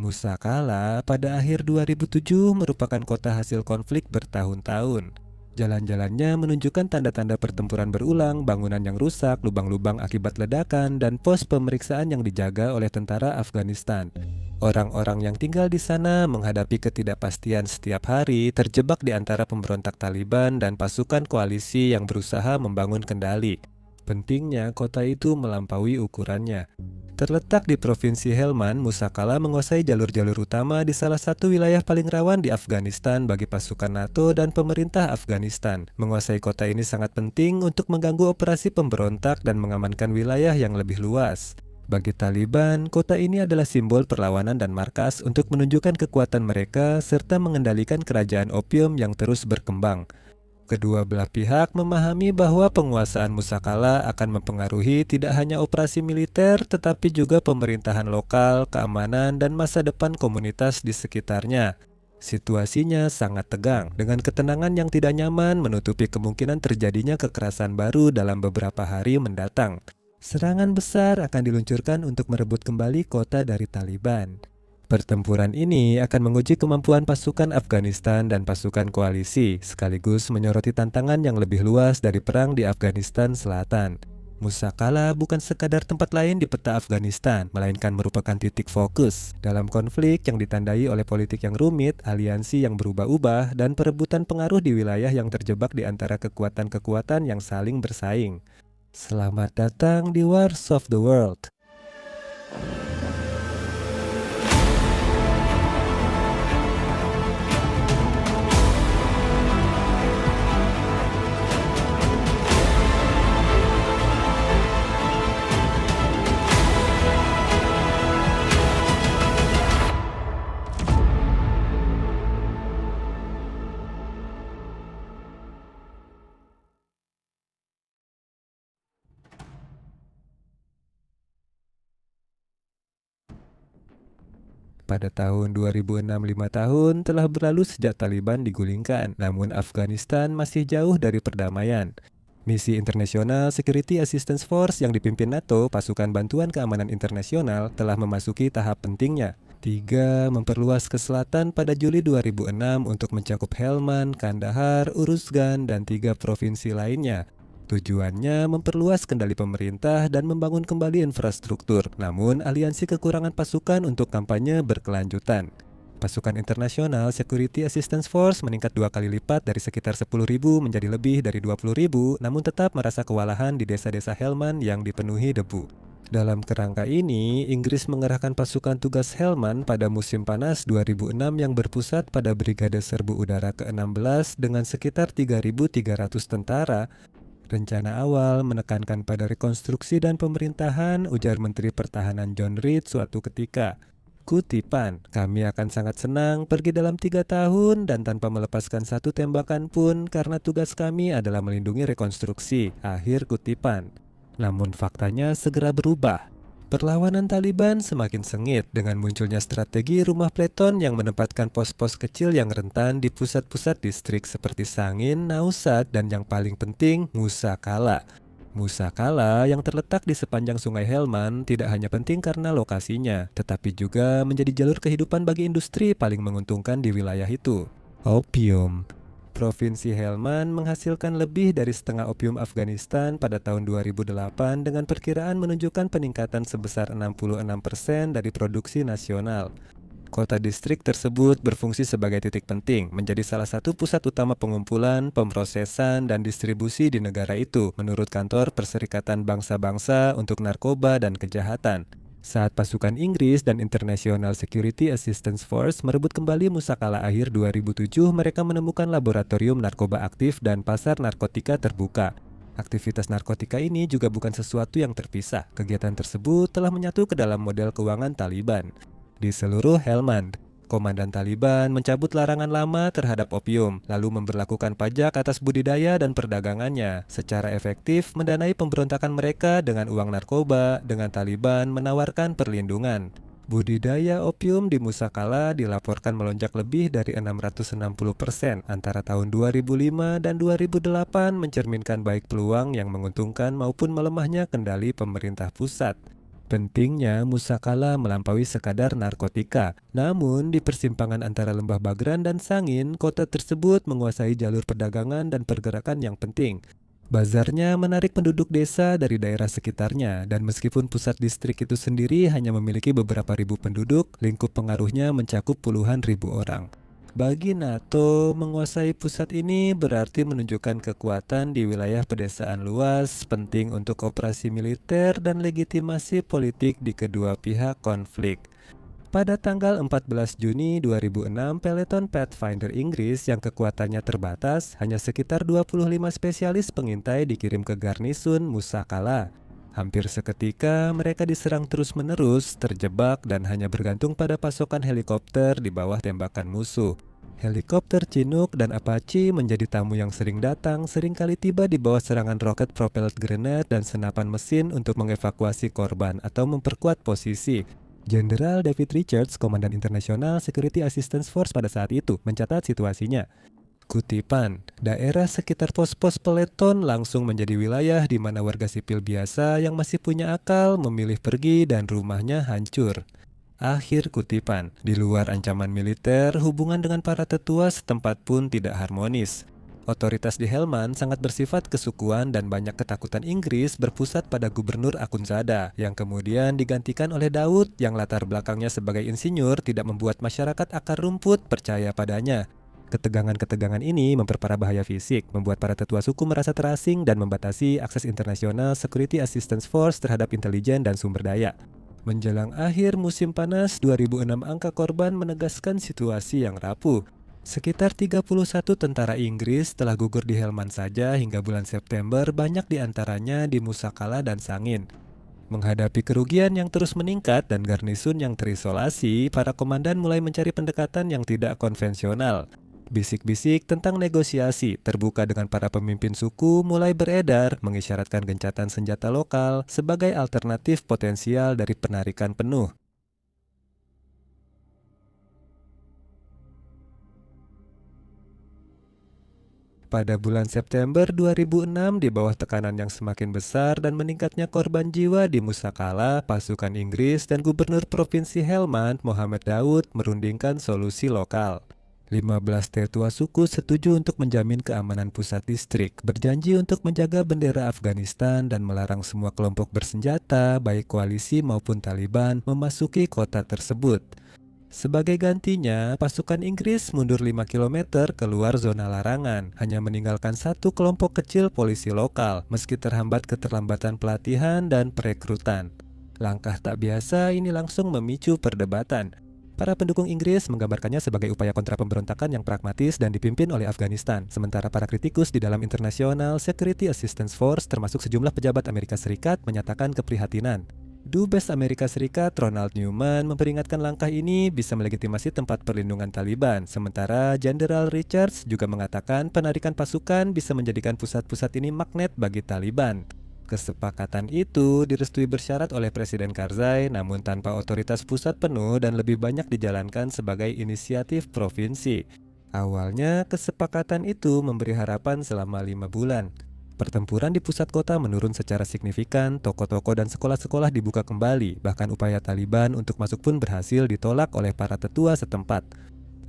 Musa Qala pada akhir 2007 merupakan kota hasil konflik bertahun-tahun. Jalan-jalannya menunjukkan tanda-tanda pertempuran berulang, bangunan yang rusak, lubang-lubang akibat ledakan, dan pos pemeriksaan yang dijaga oleh tentara Afghanistan. Orang-orang yang tinggal di sana menghadapi ketidakpastian setiap hari, terjebak di antara pemberontak Taliban dan pasukan koalisi yang berusaha membangun kendali. Pentingnya kota itu melampaui ukurannya. Terletak di Provinsi Helmand, Musa Qala menguasai jalur-jalur utama di salah satu wilayah paling rawan di Afghanistan bagi pasukan NATO dan pemerintah Afghanistan. Menguasai kota ini sangat penting untuk mengganggu operasi pemberontak dan mengamankan wilayah yang lebih luas. Bagi Taliban, kota ini adalah simbol perlawanan dan markas untuk menunjukkan kekuatan mereka serta mengendalikan kerajaan opium yang terus berkembang. Kedua belah pihak memahami bahwa penguasaan Musa Qala akan mempengaruhi tidak hanya operasi militer tetapi juga pemerintahan lokal, keamanan, dan masa depan komunitas di sekitarnya. Situasinya sangat tegang, dengan ketenangan yang tidak nyaman menutupi kemungkinan terjadinya kekerasan baru dalam beberapa hari mendatang. Serangan besar akan diluncurkan untuk merebut kembali kota dari Taliban. Pertempuran ini akan menguji kemampuan pasukan Afghanistan dan pasukan koalisi, sekaligus menyoroti tantangan yang lebih luas dari perang di Afghanistan Selatan. Musa Qala bukan sekadar tempat lain di peta Afghanistan, melainkan merupakan titik fokus dalam konflik yang ditandai oleh politik yang rumit, aliansi yang berubah-ubah, dan perebutan pengaruh di wilayah yang terjebak di antara kekuatan-kekuatan yang saling bersaing. Selamat datang di Wars of the World. Pada tahun 2006, 5 tahun telah berlalu sejak Taliban digulingkan, namun Afghanistan masih jauh dari perdamaian. Misi International Security Assistance Force yang dipimpin NATO, pasukan bantuan keamanan internasional, telah memasuki tahap pentingnya. 3. Memperluas ke selatan pada Juli 2006 untuk mencakup Helmand, Kandahar, Uruzgan, dan 3 provinsi lainnya. Tujuannya memperluas kendali pemerintah dan membangun kembali infrastruktur, namun aliansi kekurangan pasukan untuk kampanye berkelanjutan. Pasukan International Security Assistance Force meningkat 2 kali lipat dari sekitar 10.000 menjadi lebih dari 20.000, namun tetap merasa kewalahan di desa-desa Helmand yang dipenuhi debu. Dalam kerangka ini, Inggris mengerahkan pasukan tugas Helmand pada musim panas 2006 yang berpusat pada Brigade Serbu Udara ke-16 dengan sekitar 3.300 tentara. Rencana awal menekankan pada rekonstruksi dan pemerintahan, ujar Menteri Pertahanan John Reid suatu ketika. Kutipan, kami akan sangat senang pergi dalam 3 tahun dan tanpa melepaskan satu tembakan pun karena tugas kami adalah melindungi rekonstruksi. Akhir kutipan. Namun faktanya segera berubah. Perlawanan Taliban semakin sengit dengan munculnya strategi rumah peleton yang menempatkan pos-pos kecil yang rentan di pusat-pusat distrik seperti Sangin, Nausat, dan yang paling penting Musa Qala. Musa Qala yang terletak di sepanjang sungai Helmand tidak hanya penting karena lokasinya, tetapi juga menjadi jalur kehidupan bagi industri paling menguntungkan di wilayah itu. Opium. Provinsi Helmand menghasilkan lebih dari setengah opium Afghanistan pada tahun 2008 dengan perkiraan menunjukkan peningkatan sebesar 66% dari produksi nasional. Kota distrik tersebut berfungsi sebagai titik penting, menjadi salah satu pusat utama pengumpulan, pemrosesan, dan distribusi di negara itu, menurut Kantor Perserikatan Bangsa-Bangsa untuk Narkoba dan Kejahatan. Saat pasukan Inggris dan International Security Assistance Force merebut kembali Musa Qala akhir 2007, mereka menemukan laboratorium narkoba aktif dan pasar narkotika terbuka. Aktivitas narkotika ini juga bukan sesuatu yang terpisah. Kegiatan tersebut telah menyatu ke dalam model keuangan Taliban. Di seluruh Helmand, komandan Taliban mencabut larangan lama terhadap opium, lalu memberlakukan pajak atas budidaya dan perdagangannya, secara efektif mendanai pemberontakan mereka dengan uang narkoba, dengan Taliban menawarkan perlindungan. Budidaya opium di Musa Qala dilaporkan melonjak lebih dari 660% antara tahun 2005 dan 2008, mencerminkan baik peluang yang menguntungkan maupun melemahnya kendali pemerintah pusat. Pentingnya Musakala melampaui sekadar narkotika. Namun, di persimpangan antara Lembah Bagran dan Sangin, kota tersebut menguasai jalur perdagangan dan pergerakan yang penting. Bazarnya menarik penduduk desa dari daerah sekitarnya, dan meskipun pusat distrik itu sendiri hanya memiliki beberapa ribu penduduk, lingkup pengaruhnya mencakup puluhan ribu orang. Bagi NATO, menguasai pusat ini berarti menunjukkan kekuatan di wilayah pedesaan luas, penting untuk operasi militer dan legitimasi politik di kedua pihak konflik. Pada tanggal 14 Juni 2006, peleton Pathfinder Inggris yang kekuatannya terbatas, hanya sekitar 25 spesialis pengintai dikirim ke garnisun Musakala. Hampir seketika mereka diserang terus-menerus, terjebak dan hanya bergantung pada pasokan helikopter di bawah tembakan musuh. Helikopter Chinook dan Apache menjadi tamu yang sering datang, seringkali tiba di bawah serangan roket propelled grenade dan senapan mesin untuk mengevakuasi korban atau memperkuat posisi. Jenderal David Richards, Komandan International Security Assistance Force pada saat itu, mencatat situasinya. Kutipan, daerah sekitar pos-pos peleton langsung menjadi wilayah di mana warga sipil biasa yang masih punya akal memilih pergi dan rumahnya hancur. Akhir kutipan, di luar ancaman militer, hubungan dengan para tetua setempat pun tidak harmonis. Otoritas di Helmand sangat bersifat kesukuan dan banyak ketakutan Inggris berpusat pada Gubernur Akhundzada yang kemudian digantikan oleh Daud yang latar belakangnya sebagai insinyur tidak membuat masyarakat akar rumput percaya padanya. Ketegangan-ketegangan ini memperparah bahaya fisik, membuat para tetua suku merasa terasing dan membatasi akses internasional Security Assistance Force terhadap intelijen dan sumber daya. Menjelang akhir musim panas 2006, angka korban menegaskan situasi yang rapuh. Sekitar 31 tentara Inggris telah gugur di Helmand saja hingga bulan September, banyak diantaranya di Musakala dan Sangin. Menghadapi kerugian yang terus meningkat dan garnisun yang terisolasi, para komandan mulai mencari pendekatan yang tidak konvensional. Bisik-bisik tentang negosiasi terbuka dengan para pemimpin suku mulai beredar, mengisyaratkan gencatan senjata lokal sebagai alternatif potensial dari penarikan penuh. Pada bulan September 2006, di bawah tekanan yang semakin besar dan meningkatnya korban jiwa di Musakala, pasukan Inggris dan Gubernur Provinsi Helmand, Mohammed Daud, merundingkan solusi lokal. 15 tetua suku setuju untuk menjamin keamanan pusat distrik, berjanji untuk menjaga bendera Afghanistan dan melarang semua kelompok bersenjata, baik koalisi maupun Taliban, memasuki kota tersebut. Sebagai gantinya, pasukan Inggris mundur 5 km keluar zona larangan, hanya meninggalkan satu kelompok kecil polisi lokal, meski terhambat keterlambatan pelatihan dan perekrutan. Langkah tak biasa ini langsung memicu perdebatan. Para pendukung Inggris menggambarkannya sebagai upaya kontra pemberontakan yang pragmatis dan dipimpin oleh Afghanistan, sementara para kritikus di dalam International Security Assistance Force termasuk sejumlah pejabat Amerika Serikat menyatakan keprihatinan. Dubes Amerika Serikat Ronald Newman memperingatkan langkah ini bisa melegitimasi tempat perlindungan Taliban, sementara Jenderal Richards juga mengatakan penarikan pasukan bisa menjadikan pusat-pusat ini magnet bagi Taliban. Kesepakatan itu direstui bersyarat oleh Presiden Karzai, namun tanpa otoritas pusat penuh dan lebih banyak dijalankan sebagai inisiatif provinsi. Awalnya, kesepakatan itu memberi harapan selama 5 bulan. Pertempuran di pusat kota menurun secara signifikan, toko-toko dan sekolah-sekolah dibuka kembali, bahkan upaya Taliban untuk masuk pun berhasil ditolak oleh para tetua setempat.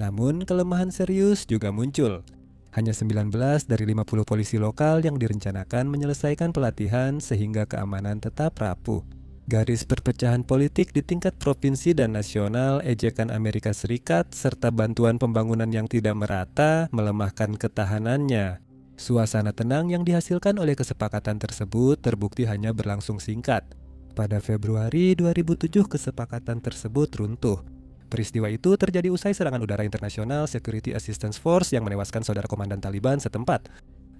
Namun, kelemahan serius juga muncul. Hanya 19 dari 50 polisi lokal yang direncanakan menyelesaikan pelatihan sehingga keamanan tetap rapuh. Garis perpecahan politik di tingkat provinsi dan nasional, ejekan Amerika Serikat, serta bantuan pembangunan yang tidak merata melemahkan ketahanannya. Suasana tenang yang dihasilkan oleh kesepakatan tersebut terbukti hanya berlangsung singkat. Pada Februari 2007 kesepakatan tersebut runtuh. Peristiwa itu terjadi usai serangan udara International Security Assistance Force yang menewaskan saudara komandan Taliban setempat.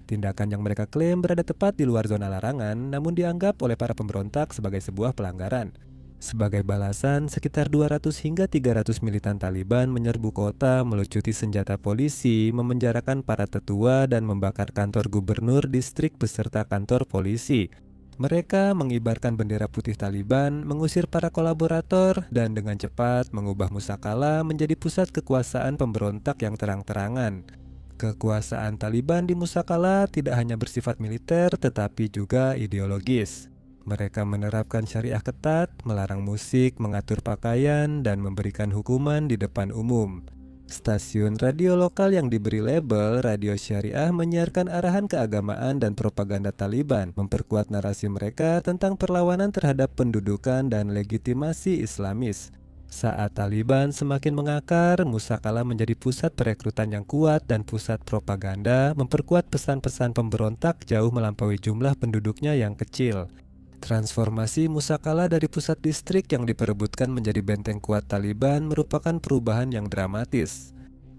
Tindakan yang mereka klaim berada tepat di luar zona larangan, namun dianggap oleh para pemberontak sebagai sebuah pelanggaran. Sebagai balasan, sekitar 200 hingga 300 militan Taliban menyerbu kota, melucuti senjata polisi, memenjarakan para tetua, dan membakar kantor gubernur distrik beserta kantor polisi. Mereka mengibarkan bendera putih Taliban, mengusir para kolaborator, dan dengan cepat mengubah Musakala menjadi pusat kekuasaan pemberontak yang terang-terangan. Kekuasaan Taliban di Musakala tidak hanya bersifat militer tetapi juga ideologis. Mereka menerapkan syariah ketat, melarang musik, mengatur pakaian, dan memberikan hukuman di depan umum. Stasiun radio lokal yang diberi label radio syariah menyiarkan arahan keagamaan dan propaganda Taliban, memperkuat narasi mereka tentang perlawanan terhadap pendudukan dan legitimasi Islamis. Saat Taliban semakin mengakar, Musakala menjadi pusat perekrutan yang kuat dan pusat propaganda, memperkuat pesan-pesan pemberontak jauh melampaui jumlah penduduknya yang kecil. Transformasi Musakala dari pusat distrik yang diperebutkan menjadi benteng kuat Taliban merupakan perubahan yang dramatis.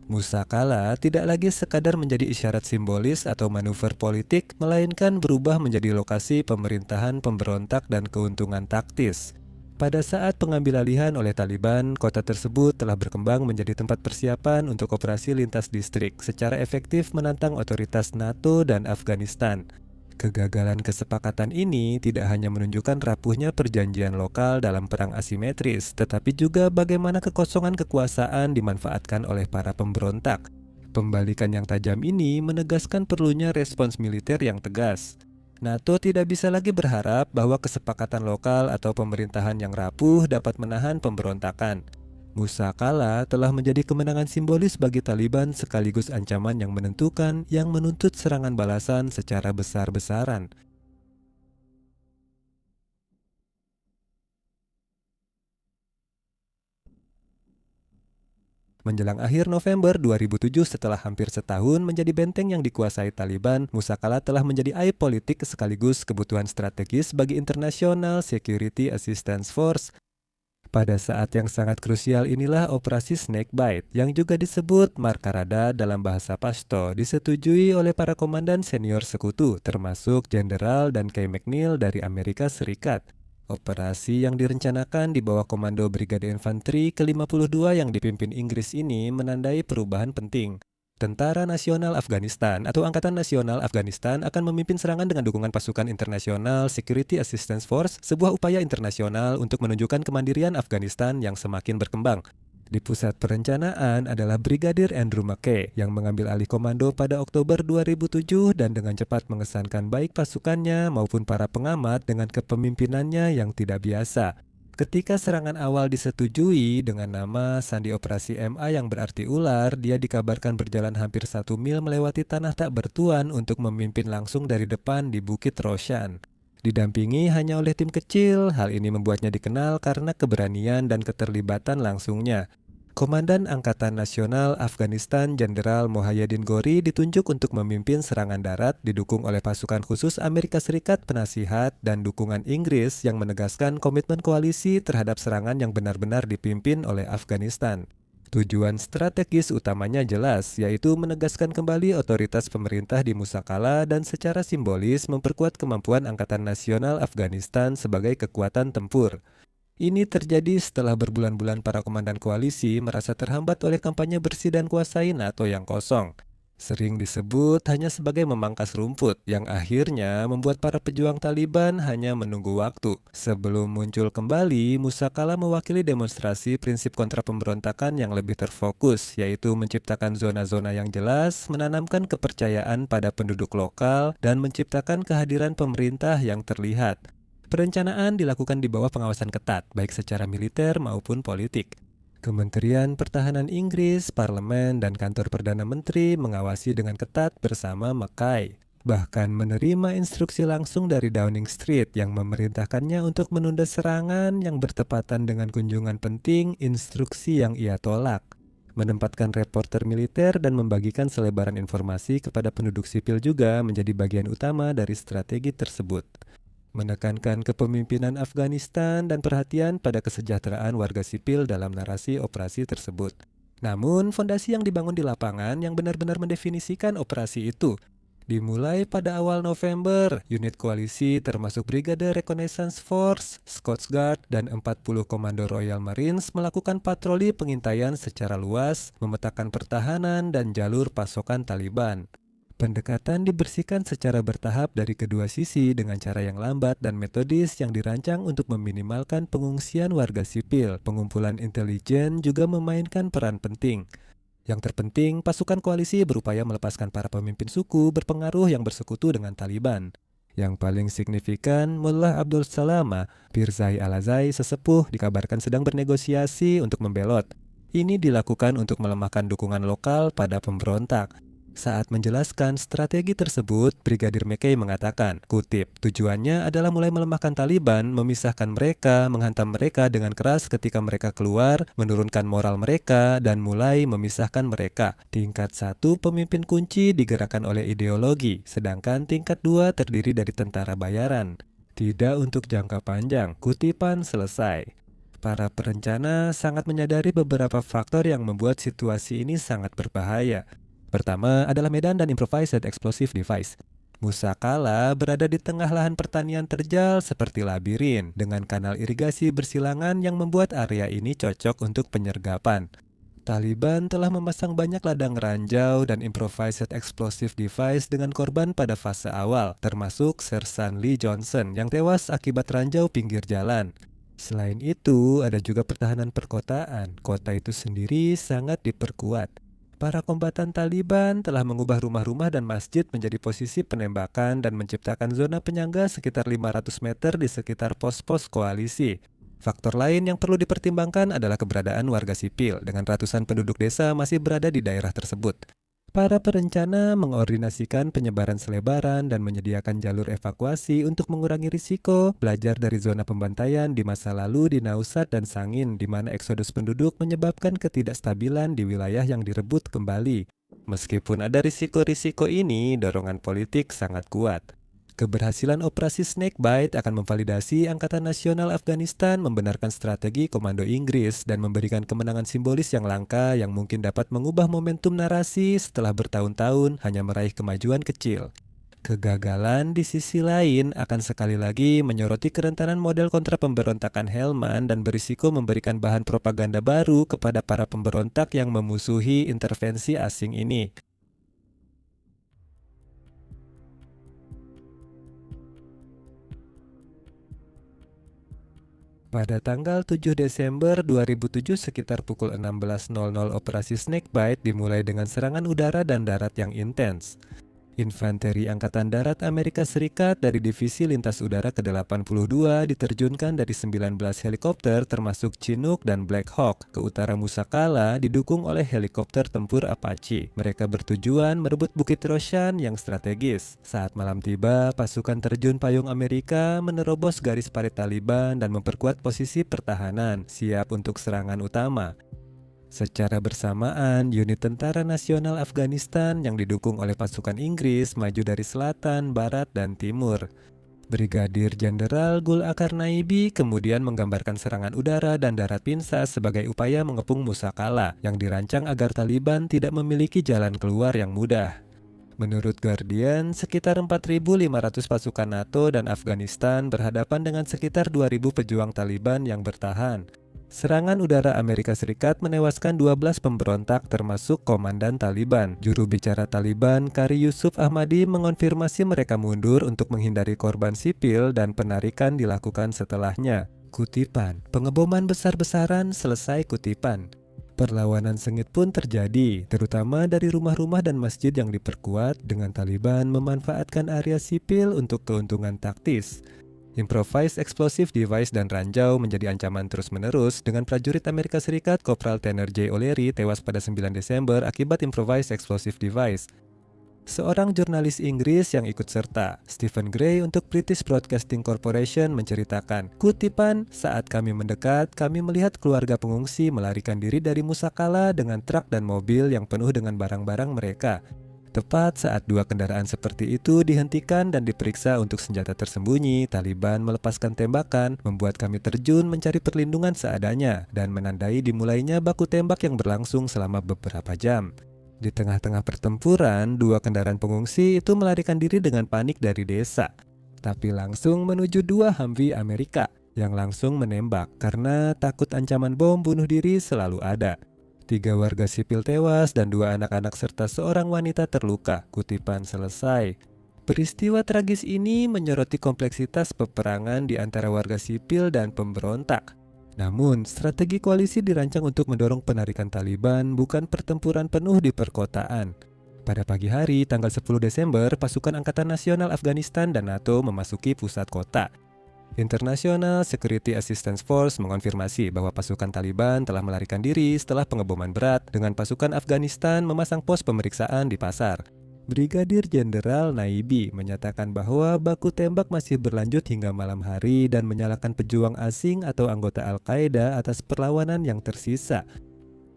Musakala tidak lagi sekadar menjadi isyarat simbolis atau manuver politik, melainkan berubah menjadi lokasi pemerintahan pemberontak dan keuntungan taktis. Pada saat pengambil alihan oleh Taliban, kota tersebut telah berkembang menjadi tempat persiapan untuk operasi lintas distrik secara efektif menantang otoritas NATO dan Afghanistan. Kegagalan kesepakatan ini tidak hanya menunjukkan rapuhnya perjanjian lokal dalam perang asimetris, tetapi juga bagaimana kekosongan kekuasaan dimanfaatkan oleh para pemberontak. Pembalikan yang tajam ini menegaskan perlunya respons militer yang tegas. NATO tidak bisa lagi berharap bahwa kesepakatan lokal atau pemerintahan yang rapuh dapat menahan pemberontakan. Musakala telah menjadi kemenangan simbolis bagi Taliban sekaligus ancaman yang menentukan yang menuntut serangan balasan secara besar-besaran. Menjelang akhir November 2007 setelah hampir setahun menjadi benteng yang dikuasai Taliban, Musakala telah menjadi aib politik sekaligus kebutuhan strategis bagi International Security Assistance Force. Pada saat yang sangat krusial inilah operasi Snakebite, yang juga disebut Markarada dalam bahasa Pashto, disetujui oleh para komandan senior sekutu, termasuk Jenderal dan Kay McNeil dari Amerika Serikat. Operasi yang direncanakan di bawah komando Brigade Infanteri ke-52 yang dipimpin Inggris ini menandai perubahan penting. Tentara Nasional Afghanistan atau Angkatan Nasional Afghanistan akan memimpin serangan dengan dukungan pasukan International Security Assistance Force, sebuah upaya internasional untuk menunjukkan kemandirian Afghanistan yang semakin berkembang. Di pusat perencanaan adalah Brigadir Andrew McKay yang mengambil alih komando pada Oktober 2007 dan dengan cepat mengesankan baik pasukannya maupun para pengamat dengan kepemimpinannya yang tidak biasa. Ketika serangan awal disetujui dengan nama Sandi Operasi MA yang berarti ular, dia dikabarkan berjalan hampir 1 mil melewati tanah tak bertuan untuk memimpin langsung dari depan di Bukit Roshan. Didampingi hanya oleh tim kecil, hal ini membuatnya dikenal karena keberanian dan keterlibatan langsungnya. Komandan Angkatan Nasional Afghanistan Jenderal Mohayyadin Gori ditunjuk untuk memimpin serangan darat didukung oleh pasukan khusus Amerika Serikat penasihat dan dukungan Inggris yang menegaskan komitmen koalisi terhadap serangan yang benar-benar dipimpin oleh Afghanistan. Tujuan strategis utamanya jelas, yaitu menegaskan kembali otoritas pemerintah di Musakala dan secara simbolis memperkuat kemampuan Angkatan Nasional Afghanistan sebagai kekuatan tempur. Ini terjadi setelah berbulan-bulan para komandan koalisi merasa terhambat oleh kampanye bersih dan kuasai NATO yang kosong. Sering disebut hanya sebagai memangkas rumput, yang akhirnya membuat para pejuang Taliban hanya menunggu waktu. Sebelum muncul kembali, Musakala mewakili demonstrasi prinsip kontra pemberontakan yang lebih terfokus, yaitu menciptakan zona-zona yang jelas, menanamkan kepercayaan pada penduduk lokal, dan menciptakan kehadiran pemerintah yang terlihat. Perencanaan dilakukan di bawah pengawasan ketat, baik secara militer maupun politik. Kementerian Pertahanan Inggris, Parlemen, dan Kantor Perdana Menteri mengawasi dengan ketat bersama Mackay. Bahkan menerima instruksi langsung dari Downing Street yang memerintahkannya untuk menunda serangan yang bertepatan dengan kunjungan penting, instruksi yang ia tolak. Menempatkan reporter militer dan membagikan selebaran informasi kepada penduduk sipil juga menjadi bagian utama dari strategi tersebut. Menekankan kepemimpinan Afghanistan dan perhatian pada kesejahteraan warga sipil dalam narasi operasi tersebut. Namun, fondasi yang dibangun di lapangan yang benar-benar mendefinisikan operasi itu. Dimulai pada awal November, unit koalisi termasuk Brigade Reconnaissance Force, Scots Guard, dan 40 Komando Royal Marines melakukan patroli pengintaian secara luas, memetakan pertahanan dan jalur pasokan Taliban. Pendekatan dibersihkan secara bertahap dari kedua sisi dengan cara yang lambat dan metodis yang dirancang untuk meminimalkan pengungsian warga sipil. Pengumpulan intelijen juga memainkan peran penting. Yang terpenting, pasukan koalisi berupaya melepaskan para pemimpin suku berpengaruh yang bersekutu dengan Taliban. Yang paling signifikan, Mullah Abdul Salama Pirzai Alazai sesepuh dikabarkan sedang bernegosiasi untuk membelot. Ini dilakukan untuk melemahkan dukungan lokal pada pemberontak. Saat menjelaskan strategi tersebut, Brigadir McKay mengatakan, kutip, tujuannya adalah mulai melemahkan Taliban, memisahkan mereka, menghantam mereka dengan keras ketika mereka keluar, menurunkan moral mereka, dan mulai memisahkan mereka. Tingkat 1 pemimpin kunci digerakkan oleh ideologi, sedangkan tingkat 2 terdiri dari tentara bayaran. Tidak untuk jangka panjang, kutipan selesai. Para perencana sangat menyadari beberapa faktor yang membuat situasi ini sangat berbahaya. Pertama adalah medan dan improvised explosive device. Musakala berada di tengah lahan pertanian terjal seperti labirin dengan kanal irigasi bersilangan yang membuat area ini cocok untuk penyergapan. Taliban telah memasang banyak ladang ranjau dan improvised explosive device dengan korban pada fase awal, termasuk Sersan Lee Johnson yang tewas akibat ranjau pinggir jalan. Selain itu, ada juga pertahanan perkotaan. Kota itu sendiri sangat diperkuat. Para kombatan Taliban telah mengubah rumah-rumah dan masjid menjadi posisi penembakan dan menciptakan zona penyangga sekitar 500 meter di sekitar pos-pos koalisi. Faktor lain yang perlu dipertimbangkan adalah keberadaan warga sipil, dengan ratusan penduduk desa masih berada di daerah tersebut. Para perencana mengordinasikan penyebaran selebaran dan menyediakan jalur evakuasi untuk mengurangi risiko, belajar dari zona pembantaian di masa lalu di Nausat dan Sangin, di mana eksodus penduduk menyebabkan ketidakstabilan di wilayah yang direbut kembali. Meskipun ada risiko-risiko ini, dorongan politik sangat kuat. Keberhasilan operasi Snakebite akan memvalidasi Angkatan Nasional Afghanistan membenarkan strategi Komando Inggris dan memberikan kemenangan simbolis yang langka yang mungkin dapat mengubah momentum narasi setelah bertahun-tahun hanya meraih kemajuan kecil. Kegagalan di sisi lain akan sekali lagi menyoroti kerentanan model kontra pemberontakan Helman dan berisiko memberikan bahan propaganda baru kepada para pemberontak yang memusuhi intervensi asing ini. Pada tanggal 7 Desember 2007 sekitar pukul 16.00 operasi Snakebite dimulai dengan serangan udara dan darat yang intens. Infanteri Angkatan Darat Amerika Serikat dari Divisi Lintas Udara ke-82 diterjunkan dari 19 helikopter termasuk Chinook dan Black Hawk ke utara Musakala didukung oleh helikopter tempur Apache. Mereka bertujuan merebut Bukit Roshan yang strategis. Saat malam tiba, pasukan terjun payung Amerika menerobos garis parit Taliban dan memperkuat posisi pertahanan, siap untuk serangan utama. Secara bersamaan, unit Tentara Nasional Afghanistan yang didukung oleh pasukan Inggris maju dari selatan, barat, dan timur. Brigadir Jenderal Gul Akar Naibi kemudian menggambarkan serangan udara dan darat pinsas sebagai upaya mengepung Musakala yang dirancang agar Taliban tidak memiliki jalan keluar yang mudah. Menurut Guardian, sekitar 4.500 pasukan NATO dan Afghanistan berhadapan dengan sekitar 2.000 pejuang Taliban yang bertahan. Serangan udara Amerika Serikat menewaskan 12 pemberontak termasuk komandan Taliban. Juru bicara Taliban, Qari Yusuf Ahmadi, mengonfirmasi mereka mundur untuk menghindari korban sipil dan penarikan dilakukan setelahnya. Kutipan, pengeboman besar-besaran selesai kutipan. Perlawanan sengit pun terjadi, terutama dari rumah-rumah dan masjid yang diperkuat dengan Taliban memanfaatkan area sipil untuk keuntungan taktis. Improvised explosive device dan ranjau menjadi ancaman terus-menerus dengan prajurit Amerika Serikat Kopral Tanner J. O'Leary tewas pada 9 Desember akibat improvised explosive device. Seorang jurnalis Inggris yang ikut serta, Stephen Gray untuk British Broadcasting Corporation menceritakan, kutipan, saat kami mendekat, kami melihat keluarga pengungsi melarikan diri dari Musakala dengan truk dan mobil yang penuh dengan barang-barang mereka. Tepat saat dua kendaraan seperti itu dihentikan dan diperiksa untuk senjata tersembunyi, Taliban melepaskan tembakan, membuat kami terjun mencari perlindungan seadanya, dan menandai dimulainya baku tembak yang berlangsung selama beberapa jam. Di tengah-tengah pertempuran, dua kendaraan pengungsi itu melarikan diri dengan panik dari desa, tapi langsung menuju dua Humvee Amerika yang langsung menembak karena takut ancaman bom bunuh diri selalu ada. 3 warga sipil tewas dan 2 anak-anak serta seorang wanita terluka. Kutipan selesai. Peristiwa tragis ini menyoroti kompleksitas peperangan di antara warga sipil dan pemberontak. Namun, strategi koalisi dirancang untuk mendorong penarikan Taliban, bukan pertempuran penuh di perkotaan. Pada pagi hari, tanggal 10 Desember, pasukan Angkatan Nasional Afghanistan dan NATO memasuki pusat kota. International Security Assistance Force mengonfirmasi bahwa pasukan Taliban telah melarikan diri setelah pengeboman berat dengan pasukan Afghanistan memasang pos pemeriksaan di pasar. Brigadir Jenderal Naibi menyatakan bahwa baku tembak masih berlanjut hingga malam hari dan menyalahkan pejuang asing atau anggota Al-Qaeda atas perlawanan yang tersisa.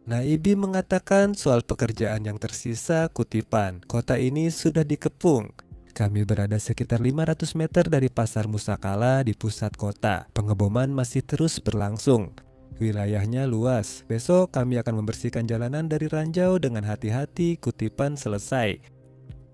Naibi mengatakan soal pekerjaan yang tersisa, kutipan, "Kota ini sudah dikepung. Kami berada sekitar 500 meter dari pasar Musakala di pusat kota. Pengeboman masih terus berlangsung. Wilayahnya luas. Besok kami akan membersihkan jalanan dari ranjau dengan hati-hati," kutipan selesai.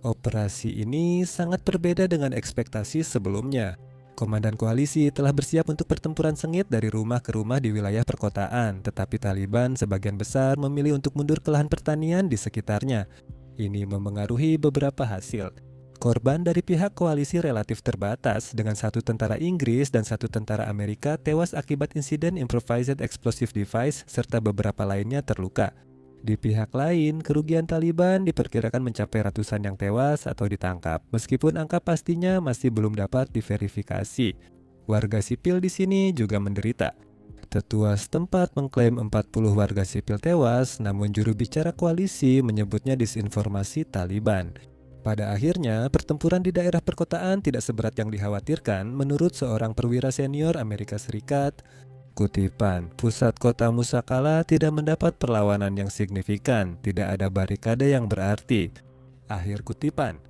Operasi ini sangat berbeda dengan ekspektasi sebelumnya. Komandan koalisi telah bersiap untuk pertempuran sengit dari rumah ke rumah di wilayah perkotaan, tetapi Taliban sebagian besar memilih untuk mundur ke lahan pertanian di sekitarnya. Ini memengaruhi beberapa hasil. Korban dari pihak koalisi relatif terbatas, dengan 1 tentara Inggris dan 1 tentara Amerika tewas akibat insiden improvised explosive device serta beberapa lainnya terluka. Di pihak lain, kerugian Taliban diperkirakan mencapai ratusan yang tewas atau ditangkap, meskipun angka pastinya masih belum dapat diverifikasi. Warga sipil di sini juga menderita. Tetua setempat mengklaim 40 warga sipil tewas, namun juru bicara koalisi menyebutnya disinformasi Taliban. Pada akhirnya, pertempuran di daerah perkotaan tidak seberat yang dikhawatirkan menurut seorang perwira senior Amerika Serikat. Kutipan, pusat kota Musakala tidak mendapat perlawanan yang signifikan, tidak ada barikade yang berarti. Akhir kutipan.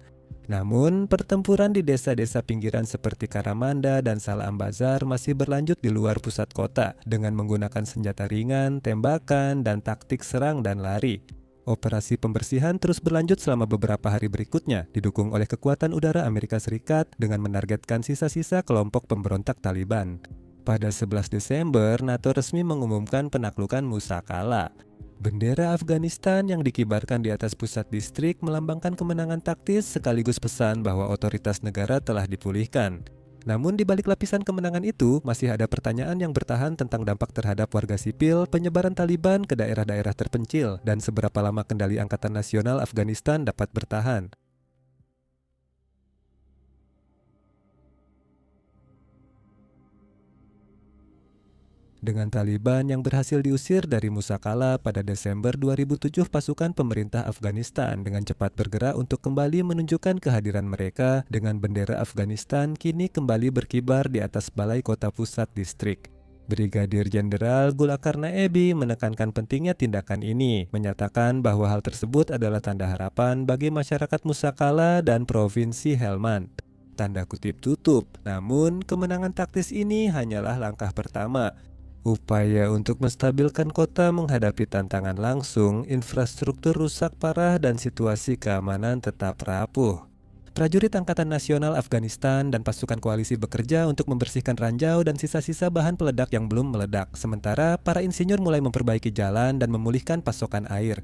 Namun, pertempuran di desa-desa pinggiran seperti Karamanda dan Salam Bazar masih berlanjut di luar pusat kota dengan menggunakan senjata ringan, tembakan, dan taktik serang dan lari. Operasi pembersihan terus berlanjut selama beberapa hari berikutnya, didukung oleh kekuatan udara Amerika Serikat dengan menargetkan sisa-sisa kelompok pemberontak Taliban. Pada 11 Desember, NATO resmi mengumumkan penaklukan Musakala. Bendera Afghanistan yang dikibarkan di atas pusat distrik melambangkan kemenangan taktis sekaligus pesan bahwa otoritas negara telah dipulihkan. Namun di balik lapisan kemenangan itu, masih ada pertanyaan yang bertahan tentang dampak terhadap warga sipil, penyebaran Taliban ke daerah-daerah terpencil, dan seberapa lama kendali Angkatan Nasional Afghanistan dapat bertahan. Dengan Taliban yang berhasil diusir dari Musakala pada Desember 2007, pasukan pemerintah Afghanistan dengan cepat bergerak untuk kembali menunjukkan kehadiran mereka dengan bendera Afghanistan kini kembali berkibar di atas balai kota pusat distrik. Brigadir Jenderal Gulakar Naebi menekankan pentingnya tindakan ini, menyatakan bahwa hal tersebut adalah tanda harapan bagi masyarakat Musakala dan Provinsi Helmand. Tanda kutip tutup, namun kemenangan taktis ini hanyalah langkah pertama. Upaya untuk menstabilkan kota menghadapi tantangan langsung, infrastruktur rusak parah dan situasi keamanan tetap rapuh. Prajurit Angkatan Nasional Afghanistan dan pasukan koalisi bekerja untuk membersihkan ranjau dan sisa-sisa bahan peledak yang belum meledak, sementara para insinyur mulai memperbaiki jalan dan memulihkan pasokan air.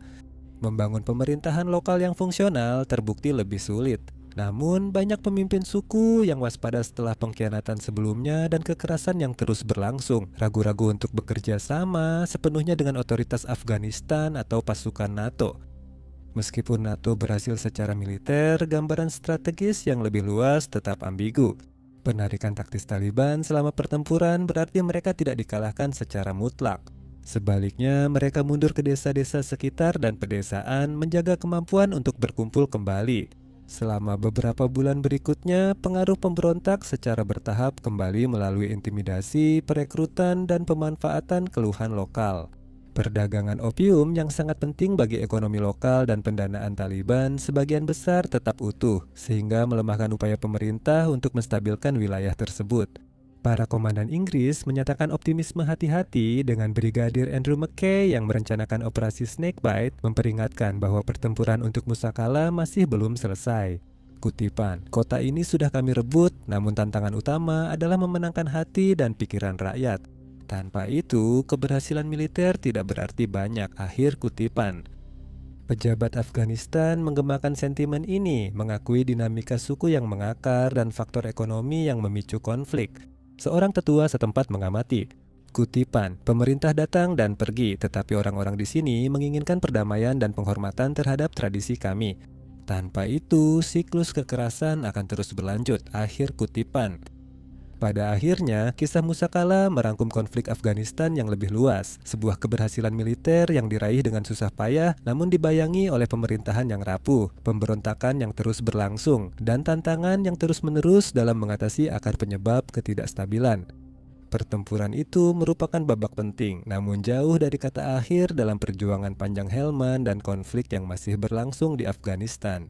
Membangun pemerintahan lokal yang fungsional terbukti lebih sulit. Namun, banyak pemimpin suku yang waspada setelah pengkhianatan sebelumnya dan kekerasan yang terus berlangsung, ragu-ragu untuk bekerja sama sepenuhnya dengan otoritas Afghanistan atau pasukan NATO. Meskipun NATO berhasil secara militer, gambaran strategis yang lebih luas tetap ambigu. Penarikan taktis Taliban selama pertempuran berarti mereka tidak dikalahkan secara mutlak. Sebaliknya, mereka mundur ke desa-desa sekitar dan pedesaan menjaga kemampuan untuk berkumpul kembali. Selama beberapa bulan berikutnya, pengaruh pemberontak secara bertahap kembali melalui intimidasi, perekrutan, dan pemanfaatan keluhan lokal. Perdagangan opium yang sangat penting bagi ekonomi lokal dan pendanaan Taliban sebagian besar tetap utuh, sehingga melemahkan upaya pemerintah untuk menstabilkan wilayah tersebut. Para komandan Inggris menyatakan optimisme hati-hati dengan Brigadir Andrew Mackay yang merencanakan operasi Snakebite, memperingatkan bahwa pertempuran untuk Musakala masih belum selesai. Kutipan, kota ini sudah kami rebut, namun tantangan utama adalah memenangkan hati dan pikiran rakyat. Tanpa itu, keberhasilan militer tidak berarti banyak. Akhir kutipan. Pejabat Afghanistan menggemakan sentimen ini, mengakui dinamika suku yang mengakar dan faktor ekonomi yang memicu konflik. Seorang tetua setempat mengamati, kutipan, pemerintah datang dan pergi, tetapi orang-orang di sini menginginkan perdamaian dan penghormatan terhadap tradisi kami. Tanpa itu, siklus kekerasan akan terus berlanjut. Akhir kutipan. Pada akhirnya, kisah Musa Kala merangkum konflik Afghanistan yang lebih luas, sebuah keberhasilan militer yang diraih dengan susah payah namun dibayangi oleh pemerintahan yang rapuh, pemberontakan yang terus berlangsung, dan tantangan yang terus-menerus dalam mengatasi akar penyebab ketidakstabilan. Pertempuran itu merupakan babak penting, namun jauh dari kata akhir dalam perjuangan panjang Helmand dan konflik yang masih berlangsung di Afghanistan.